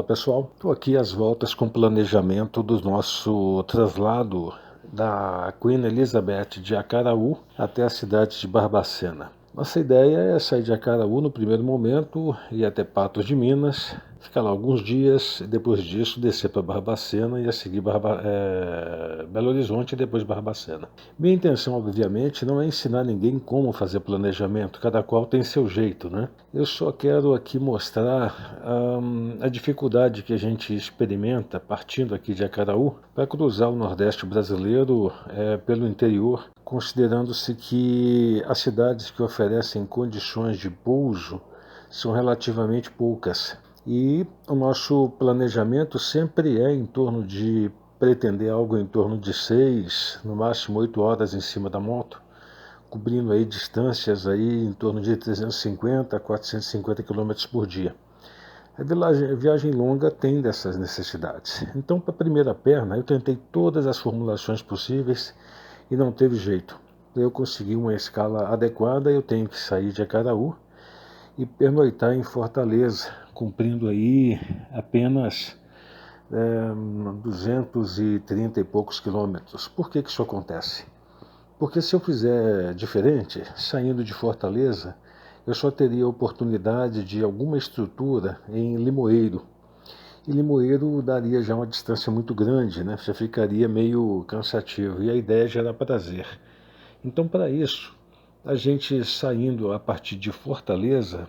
pessoal, estou aqui às voltas com o planejamento do nosso traslado da Queen Elizabeth de Acaraú até a cidade de Barbacena. Nossa ideia é sair de Acaraú no primeiro momento, ir até Patos de Minas, ficar lá alguns dias, e depois disso descer para Barbacena e a seguir Belo Horizonte e depois Barbacena. Minha intenção, obviamente, não é ensinar ninguém como fazer planejamento, cada qual tem seu jeito, né? Eu só quero aqui mostrar a dificuldade que a gente experimenta partindo aqui de Acaraú para cruzar o Nordeste brasileiro pelo interior, considerando-se que as cidades que oferecem condições de pouso são relativamente poucas. E o nosso planejamento sempre é em torno de pretender algo em torno de 6, no máximo 8 horas em cima da moto, cobrindo aí distâncias aí em torno de 350 a 450 km por dia. A viagem longa tem dessas necessidades. Então, para a primeira perna, eu tentei todas as formulações possíveis e não teve jeito. Para eu conseguir uma escala adequada, eu tenho que sair de Acaraú e pernoitar em Fortaleza, cumprindo aí apenas 230 e poucos quilômetros. Por que isso acontece? Porque se eu fizer diferente, saindo de Fortaleza, eu só teria a oportunidade de alguma estrutura em Limoeiro. E Limoeiro daria já uma distância muito grande, né? Já ficaria meio cansativo. E a ideia é gerar prazer. Então, para isso, a gente saindo a partir de Fortaleza,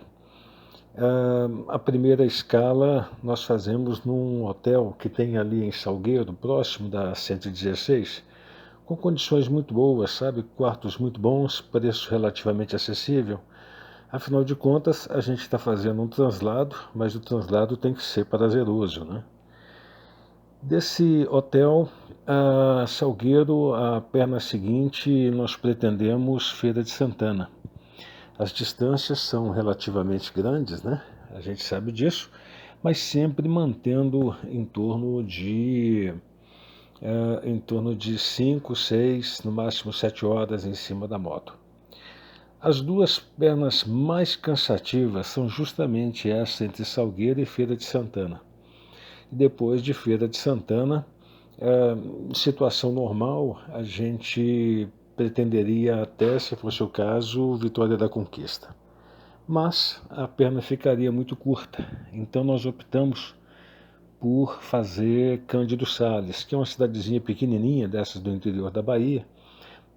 a primeira escala nós fazemos num hotel que tem ali em Salgueiro, próximo da 116, com condições muito boas, sabe? Quartos muito bons, preço relativamente acessível. Afinal de contas, a gente está fazendo um translado, mas o translado tem que ser prazeroso, né? Desse hotel a Salgueiro, a perna seguinte, nós pretendemos Feira de Santana. As distâncias são relativamente grandes, né? A gente sabe disso, mas sempre mantendo em torno de 5, 6, no máximo 7 horas em cima da moto. As duas pernas mais cansativas são justamente essa entre Salgueiro e Feira de Santana. E depois de Feira de Santana, situação normal, a gente pretenderia até, se fosse o caso, Vitória da Conquista. Mas a perna ficaria muito curta, então nós optamos por fazer Cândido Sales, que é uma cidadezinha pequenininha dessas do interior da Bahia.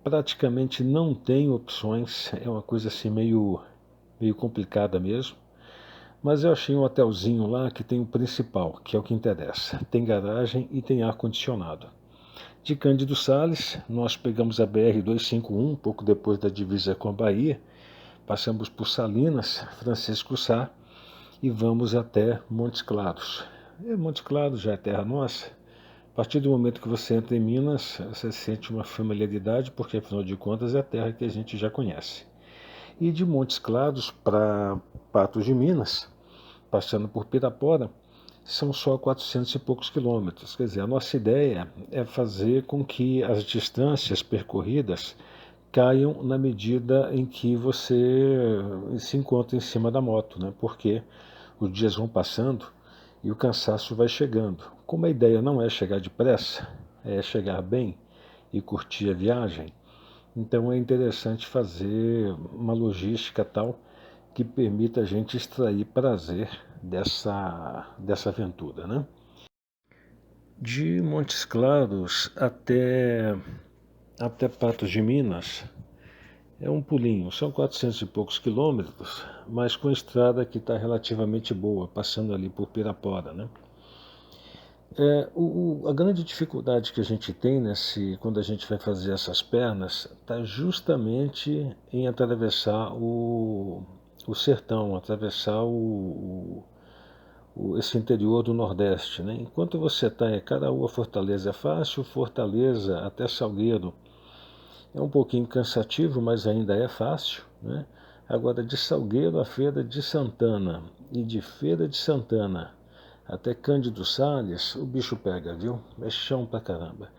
Praticamente não tem opções, é uma coisa assim meio complicada mesmo. Mas eu achei um hotelzinho lá que tem o principal, que é o que interessa. Tem garagem e tem ar-condicionado. De Cândido Sales, nós pegamos a BR-251, pouco depois da divisa com a Bahia, passamos por Salinas, Francisco Sá e vamos até Montes Claros. E Montes Claros já é terra nossa. A partir do momento que você entra em Minas, você sente uma familiaridade, porque afinal de contas é a terra que a gente já conhece. E de Montes Claros para Patos de Minas, passando por Pirapora, são só 400 e poucos quilômetros. Quer dizer, a nossa ideia é fazer com que as distâncias percorridas caiam na medida em que você se encontra em cima da moto, né? Porque os dias vão passando e o cansaço vai chegando. Como a ideia não é chegar depressa, é chegar bem e curtir a viagem, então é interessante fazer uma logística tal que permita a gente extrair prazer dessa aventura, né? De Montes Claros até Patos de Minas é um pulinho, são 400 e poucos quilômetros, mas com a estrada que está relativamente boa, passando ali por Pirapora, né? A grande dificuldade que a gente tem quando a gente vai fazer essas pernas está justamente em atravessar o sertão, atravessar esse interior do Nordeste, né? Enquanto você está em Acaraú, Fortaleza é fácil, Fortaleza até Salgueiro é um pouquinho cansativo, mas ainda é fácil, né? Agora, de Salgueiro a Feira de Santana e de Feira de Santana até Cândido Sales, o bicho pega, viu? É chão pra caramba.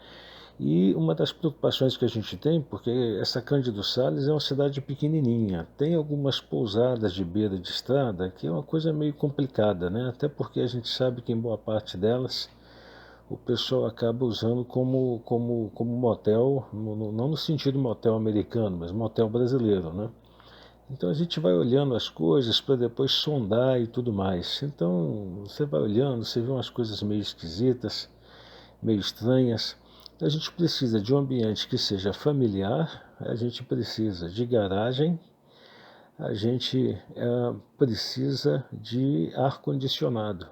E uma das preocupações que a gente tem, porque essa Cândido Sales é uma cidade pequenininha, tem algumas pousadas de beira de estrada, que é uma coisa meio complicada, né? Até porque a gente sabe que em boa parte delas o pessoal acaba usando como motel, não no sentido motel americano, mas motel brasileiro, né? Então a gente vai olhando as coisas para depois sondar e tudo mais. Então você vai olhando, você vê umas coisas meio esquisitas, meio estranhas. A gente precisa de um ambiente que seja familiar, a gente precisa de garagem, a gente precisa de ar-condicionado.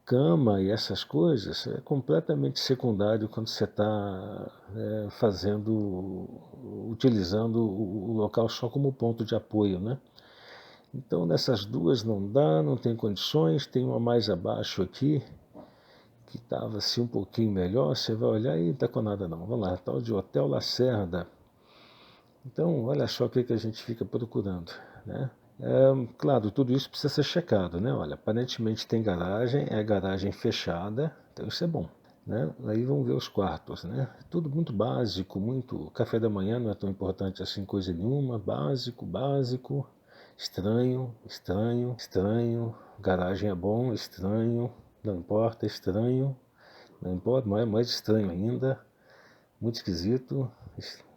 Cama e essas coisas é completamente secundário quando você está utilizando o local só como ponto de apoio, né? Então nessas duas não dá, não tem condições, tem uma mais abaixo aqui, que estava assim um pouquinho melhor, você vai olhar e não está com nada não. Vamos lá, tal de Hotel Lacerda. Então, olha só o que a gente fica procurando, né? Claro, tudo isso precisa ser checado, né? Olha, aparentemente tem garagem, é garagem fechada, então isso é bom, né? Aí vamos ver os quartos, né? Tudo muito básico, muito... Café da manhã não é tão importante assim coisa nenhuma, básico, básico, estranho, estranho, estranho, garagem é bom, estranho, não importa, estranho, não importa, mais estranho ainda, muito esquisito,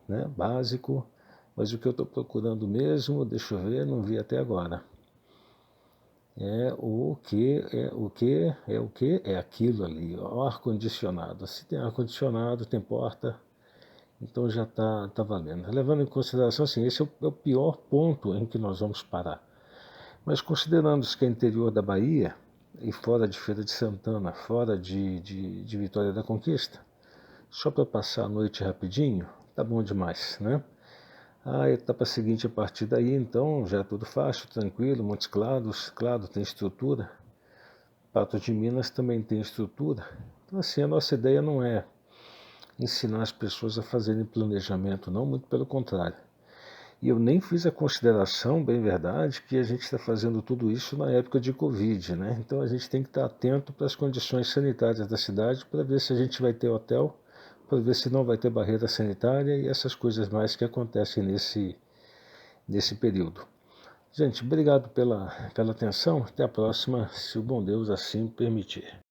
né? Básico, mas o que eu estou procurando mesmo, deixa eu ver, não vi até agora. É aquilo ali, ó, ar-condicionado. Se tem ar-condicionado, tem porta, então já tá valendo. Levando em consideração, assim, esse é o pior ponto em que nós vamos parar. Mas considerando que é interior da Bahia, e fora de Feira de Santana, fora de Vitória da Conquista, só para passar a noite rapidinho, tá bom demais, né? A etapa seguinte a partir daí, então, já é tudo fácil, tranquilo, Montes Claros, claro, tem estrutura. Patos de Minas também tem estrutura. Então, assim, a nossa ideia não é ensinar as pessoas a fazerem planejamento, não, muito pelo contrário. E eu nem fiz a consideração, bem verdade, que a gente está fazendo tudo isso na época de Covid, né? Então a gente tem que estar atento para as condições sanitárias da cidade, para ver se a gente vai ter hotel, para ver se não vai ter barreira sanitária e essas coisas mais que acontecem nesse período. Gente, obrigado pela atenção. Até a próxima, se o bom Deus assim permitir.